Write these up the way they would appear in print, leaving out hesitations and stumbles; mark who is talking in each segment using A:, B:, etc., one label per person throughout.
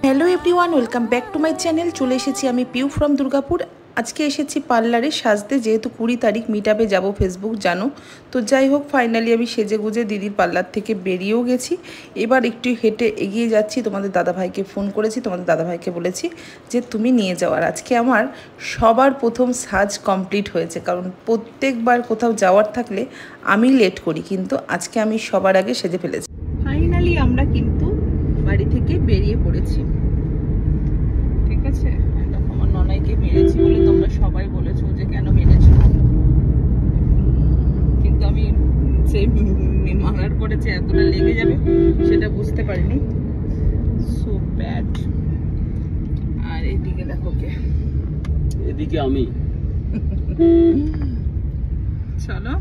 A: Hello everyone, welcome back to my channel. চলে এসেছি আমি পিউ ফ্রম দুর্গাপুর। আজকে এসেছি পার্লারে সাজতে, যেহেতু 20 তারিখ মিট আপে যাবো, ফেসবুক জানো। তো যাই হোক, ফাইনালি আমি সেজে গুজে দিদির পার্লার থেকে বেরিয়েও গেছি। এবার একটু হেঁটে এগিয়ে যাচ্ছি। তোমাদের দাদাভাইকে ফোন করেছি, তোমাদের দাদাভাইকে বলেছি যে তুমি নিয়ে যাও। আর আজকে আমার সবার প্রথম সাজ কমপ্লিট হয়েছে, কারণ প্রত্যেকবার কোথাও যাওয়ার থাকলে আমি লেট করি, কিন্তু আজকে আমি সবার আগে সেজে ফেলেছি। ফাইনালি আমরা কিন্তু বাড়ি থেকে বেরিয়ে পড়েছি, ঠিক আছে। আমার ননাইকে মেরেছি বলে তোমরা সবাই বলেছো যে কেন মেরেছো, কিন্তু আমি সেই মারার পরে যে এতটা লেগে যাবে সেটা বুঝতে পারিনি। So bad. আর এদিকে দেখো কে,
B: এদিকে আমি।
A: চলো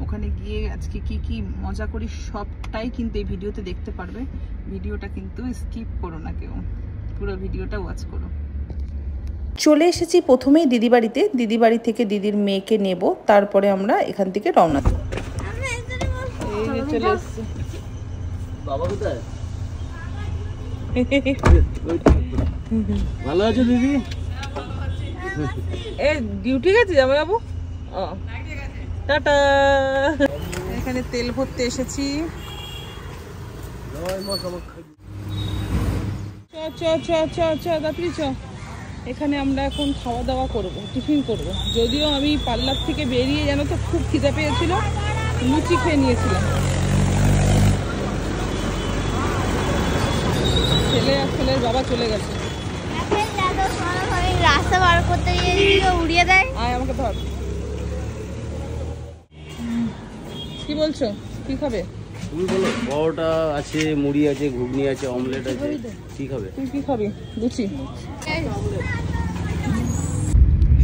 A: ওখানে গিয়ে আজকে কি কি মজা করি সবটাই কিন্তু এই ভিডিওতে দেখতে পারবে। ভিডিওটা কিন্তু স্কিপ করো না কেউ, পুরো ভিডিওটা ওয়াচ করো। চলে এসেছি প্রথমেই দিদি বাড়িতে। দিদি বাড়ি থেকে দিদির মেয়েকে নেব, তারপরে আমরা এখান থেকে রওনা দেব। এই যে চলে এসেছি।
B: বাবা কোথায়? ভালো আছো দিদি?
A: এ ডিউটি গেছে জামাই বাবু। টাটা। এখানে তেল ভরতে এসেছি। এখানে আমরা এখন খাওয়া দাওয়া করব, টিফিন করব। যদিও আমি পার্লার থেকে বেরিয়ে জানো তো খুব খিদে পেয়েছিল, লুচি খেয়ে নিয়েছিলাম। ছেলে আর ছেলের বাবা চলে গেছে।
C: রাস্তা পার করতে গিয়ে উড়িয়ে দেয়।
A: আয় আমাকে ধর। কি বলছো, কি খাবে?
B: তুমি বলো। পরোটা আছে, মুড়ি আছে, ঘুগনি আছে, অমলেট আছে। কি খাবে?
A: তুই কি খাবি? লুচি।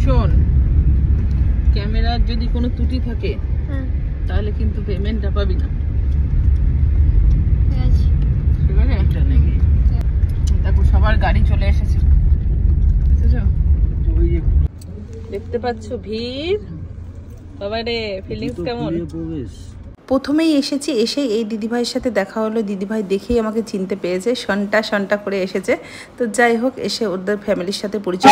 A: শোন, ক্যামেরার যদি কোনো ত্রুটি থাকে তাহলে কিন্তু পেমেন্টটা পাবি না, ঠিক আছে? দেখো সবার গাড়ি চলে এসেছে, দেখতে পাচ্ছ ভিড়। বাবা রে, ফিলিংস কেমন? প্রথমেই এসেছি, এসে এই দিদিভাইয়ের সাথে দেখা হলো। দিদিভাই দেখেই আমাকে চিনতে পেরেছে, সন্টা সন্টা করে এসেছে। তো যাই হোক, এসে ওদের ফ্যামিলির সাথে পরিচয়।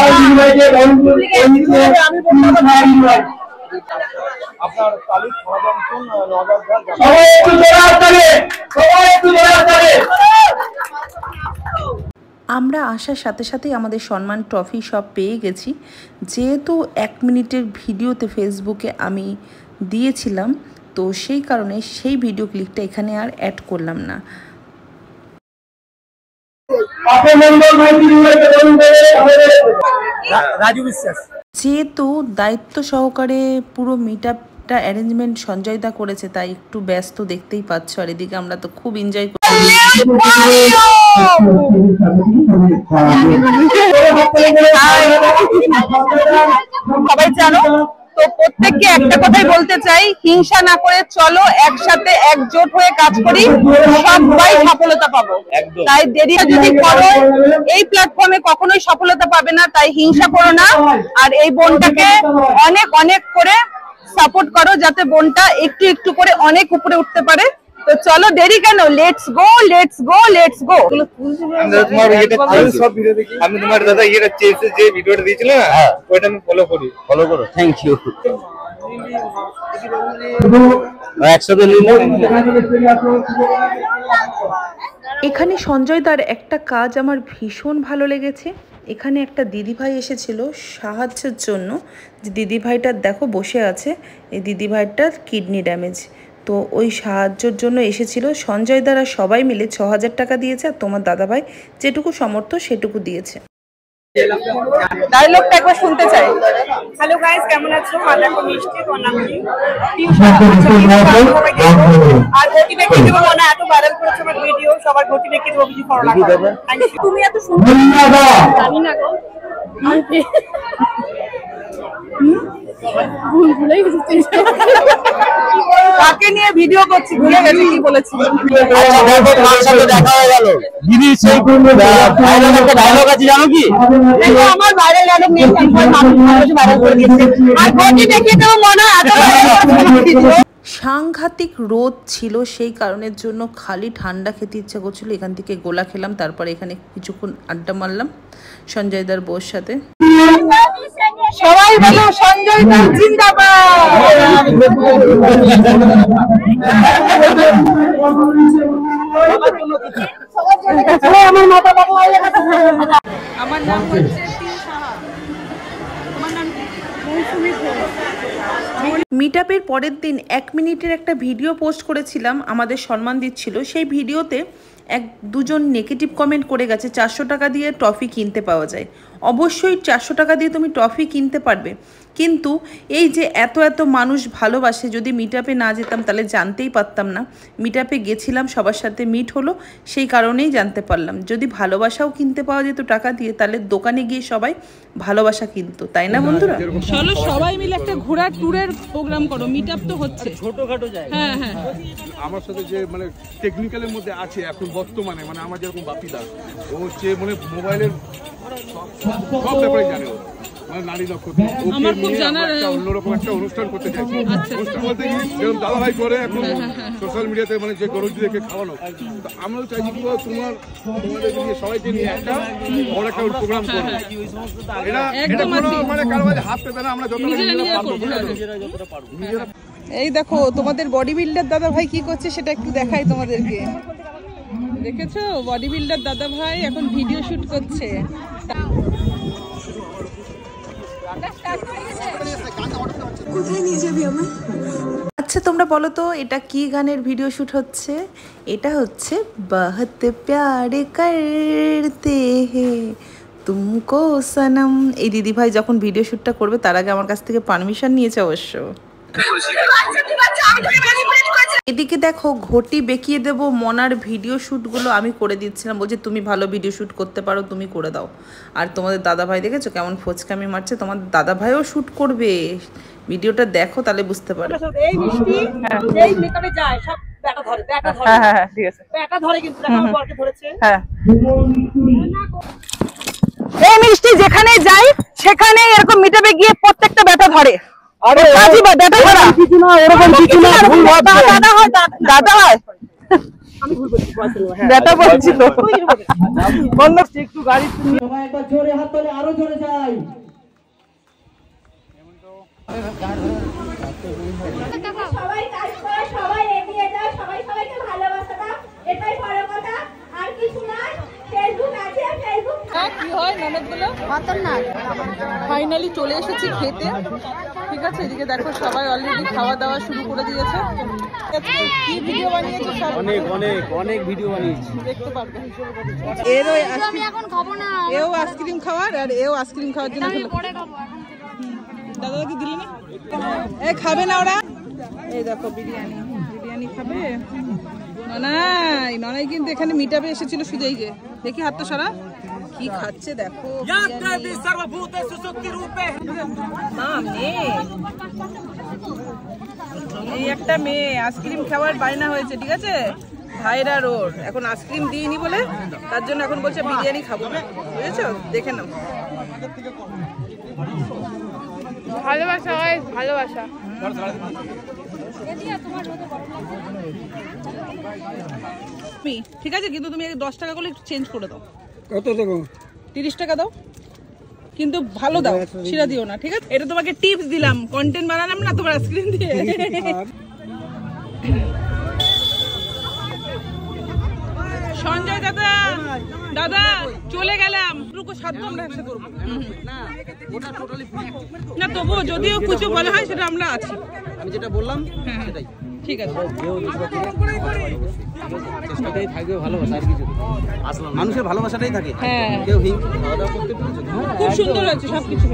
A: আমরা আসার সাথে সাথেই আমাদের সম্মান ট্রফি সব পেয়ে গেছি। যেহেতু 1 মিনিটের ভিডিওতে ফেসবুকে আমি দিয়েছিলাম, তো সেই কারণে সেই ভিডিও ক্লিপটা এখানে আর অ্যাড করলাম না। যেহেতু দায়িত্ব সহকারে পুরো মিট আপটা অ্যারেঞ্জমেন্ট সঞ্জয় দা করেছে, তাই একটু ব্যস্ত দেখতেই পাচ্ছ। আর এদিকে আমরা তো খুব এনজয় করছি। সবাই জানো তো, প্রত্যেককে একটা কথাই বলতে চাই, হিংসা না করে চলো, একসাথে একজোট হয়ে কাজ করি, সবাই সফলতা পাবো। তাই দেরি যদি করো, এই প্ল্যাটফর্মে কখনোই সফলতা পাবে না। তাই হিংসা করো না, আর এই বোনটাকে অনেক অনেক করে সাপোর্ট করো, যাতে বোনটা একটু একটু করে অনেক উপরে উঠতে পারে। তো চলো, দেরি কেন, let's go let's go let's go.
D: আমি তোমার দাদা ইয়েটা চেয়েছে যে ভিডিওটা দিয়েছিল না, ওইটা আমি ফলো করো।
B: Thank you. একসাথে
A: এখানে সঞ্জয় দার একটা কাজ আমার ভীষণ ভালো লেগেছে। এখানে একটা দিদিভাই এসেছিল সাহায্যের জন্য। যে দিদিভাইটার দেখো বসে আছে, এই দিদিভাইটার কিডনি ড্যামেজ, তো ওই সাহায্যের জন্য এসেছিল। সঞ্জয় দ্বারা সবাই মিলে 6000 টাকা দিয়েছে, আর তোমার দাদাভাই যেটুকু সমর্থ সেটুকু দিয়েছে। ডায়লগটা একবার শুনতে চাই।
E: হ্যালো গাইস, কেমন আছো? আমি এখন মিষ্টি, তোমার নাম কি? আর ঘটি দেখে দেবো মনে এত ভাইরাল করেছে আমার ভিডিও, সবার ঘটি দেখে দেবো, কিছু করো না। তুমি এত সুন্দর জানি না গো, ভুলেই গেছি
A: কাকে নিয়ে ভিডিও করছি, ভুলে গেছি কি বলেছি।
B: দেখা হয়ে গেল দিদি, সেই ডায়লগ আছে জানো কি?
E: আমার ভাইরাল ডায়লগ নিয়ে ভাইরাল করে দিয়েছে, আর ঘটি দেখে দেবো মনে এত ভাইরাল।
A: সাংঘাতিক রোদ ছিল, সেই কারণের জন্য খালি ঠান্ডা খেতে ইচ্ছা করছিল। এখান থেকে গোলা খেলাম, তারপরে এখানে কিছুক্ষণ আড্ডা মারলাম সঞ্জয় দার বউর সাথে।
E: সবাই বলো সঞ্জয় দা জিন্দাবাদ। আমার মাথা পাগলা হয়ে গেছে। আমার নাম হচ্ছে পিউ সাহা। তোমার নাম কি? মৌসুমী ঘোষ।
A: মিটআপের পরের দিন 1 মিনিটের একটা ভিডিও পোস্ট করেছিলাম, আমাদের সম্মান দিচ্ছিল। সেই ভিডিওতে দুজন নেগেটিভ কমেন্ট করে গেছে 400 টাকা দিয়ে টফি কিনতে পাওয়া যায়। অবশ্যই 400 টাকা দিয়ে তুমি টফি কিনতে পারবে, কিন্তু এই যে এত এত মানুষ ভালোবাসে, যদি মিটআপে না যেতাম তাহলে জানতেই পারতাম না। মিটআপে গেছিলাম, সবার সাথে মিট হলো, সেই কারণেই জানতে পারলাম। যদি ভালোবাসাও কিনতে পাওয়া যেত টাকা দিয়ে, তাহলে দোকানে গিয়ে সবাই ভালোবাসা কিনতো, তাই না বন্ধুরা?
E: চলো সবাই মিলে একটা ঘোরার ট্যুরের প্রোগ্রাম করো। মিটআপ তো হচ্ছে
B: ছোটখাটো জায়গা।
E: হ্যাঁ হ্যাঁ।
F: আমার সাথে যে মানে টেকনিক্যালের মধ্যে আছে এখন বর্তমানে, মানে আমার যেরকম বাপিদা, ও হচ্ছে মানে মোবাইলের সব ব্যাপারে জানে, ও মানে নারী নক্ষত্র।
E: আমার খুব জানার
F: অন্যরকম একটা অনুষ্ঠান করতে চাইছি। অনুষ্ঠান বলতে কি, যেরকম দাদাভাই করে এখন সোশ্যাল মিডিয়াতে, মানে যে গরু দেখে খাওয়ানো, তো আমরাও চাইছি কি তোমাদের নিয়ে সবাইকে নিয়ে একটা বড় একটা প্রোগ্রাম করবো। এটা মানে কারো মাঝে হাত পেতে না, আমরা যতটা পারবো।
E: এই দেখো তোমাদের বডি বিল্ডার দাদা ভাই কি করছে সেটা একটু দেখাই তোমাদেরকে। দেখেছো বডি বিল্ডার দাদা ভাই এখন ভিডিও শুট করছে।
A: আচ্ছা তোমরা বলো তো এটা কি গানের ভিডিও শুট হচ্ছে? এটা হচ্ছে বহুত প্যার করতে হে তুমকো সনম। এই দিদিভাই যখন ভিডিও শ্যুটটা করবে তার আগে আমার কাছ থেকে পারমিশন নিয়েছে অবশ্য। এদিকে দেখো ঘটি বেঁকিয়ে দেবো মনার ভিডিও শ্যুটগুলো আমি করে দিচ্ছিলাম, বলছে তুমি ভালো ভিডিও শ্যুট করতে পারো, তুমি করে দাও। আর তোমাদের দাদাভাই দেখেছো কেমন ফোচকামি মারছে? তোমার দাদাভাইও শ্যুট করবে, ভিডিওটা দেখো তাহলে বুঝতে পারবে।
E: এই মিষ্টি এই মেকআপে যায় সব ব্যাটা ধরে, ব্যাটা ধরে। হ্যাঁ হ্যাঁ ঠিক আছে, ব্যাটা ধরে কিন্তু দেখো আমার বরকে ধরেছে। হ্যাঁ এই মিষ্টি যেখানে যায় সেখানে এরকম মিটআপে গিয়ে প্রত্যেকটা ব্যাটা ধরে। আরে কাজী বা ব্যাটা ধরা কিছু না, ওরকম কিছু না, ভুল ভাবছো। দাদা হয়, দাদা হয়, আমি ভুল বলছি, ব্যাটা বলছি তো। বন্ধ একটু গাড়ি সবাই একবার জোরে হাত তুলে আরো জোরে যাই।
C: সবাই কাজ করো, সবাই এগিয়ে যাও, সবাই সবাইকে ভালোবাসা দাও, এটাই বড় কথা, আর কিছু না। ফেসবুক আছে, ফেসবুক
E: কি হয় ননদগুলো
C: খতরনাক।
E: ফাইনালি চলে এসেছি খেতে, ঠিক আছে। এদিকে দেখো সবাই অলরেডি খাওয়া দাওয়া শুরু করে দিয়েছে। কি ভিডিও বানিয়েছে সব,
B: অনেক অনেক অনেক ভিডিও বানিয়েছি,
E: দেখতে পারবে।
C: আমি এখন খাবো না,
E: এও আইসক্রিম খাওয়ার আর এও আইসক্রিম খাওয়ার জন্য
C: আমি পরে খাবো।
E: দাদাকে দিলি না? এ খাবে না ওরা? এই দেখো বিরিয়ানি, বিরিয়ানি খাবে ননাই। ননাই কিন্তু এখানে মিটআপে এসেছিল শুধু। এই যে দেখি হাতটা সারা কি খাচ্ছে দেখো। না মেয়ে, এই একটা মেয়ে আইসক্রিম খাওয়ার বায়না হয়েছে, ঠিক আছে। ভাইরা রোড এখন আইসক্রিম দিইনি বলে তার জন্য এখন বলছে বিরিয়ানি খাবো, বুঝেছো? দেখে নাও।
C: ভালোবাসা হয়, ভালোবাসা।
E: ঠিক আছে, কিন্তু তুমি 10 টাকা করে একটু চেঞ্জ করে দাও।
F: কত দেবো?
E: 30 টাকা দাও, কিন্তু ভালো দাও, ছিড়া দিও না, ঠিক আছে। এটা তোমাকে টিপস দিলাম, কন্টেন্ট বানালাম না তোমার আইসক্রিম দিয়ে। সঞ্জয় দাদা, দাদা চলে গেলাম, সাধ্য আমরা একসাথে করবো না, তবুও যদিও কিছু বলা হয় সেটা আমরা আছি।
B: আমি যেটা বললাম সেটাই
E: ঠিক আছে।
B: চেষ্টাটাই থাকবে ভালোবাসা, আর কিছু মানুষের ভালোবাসাটাই থাকে।
E: হ্যাঁ
B: কেউ হিংসা খাওয়া দাওয়া করতে পেরেছে,
E: খুব সুন্দর হয়েছে সবকিছু।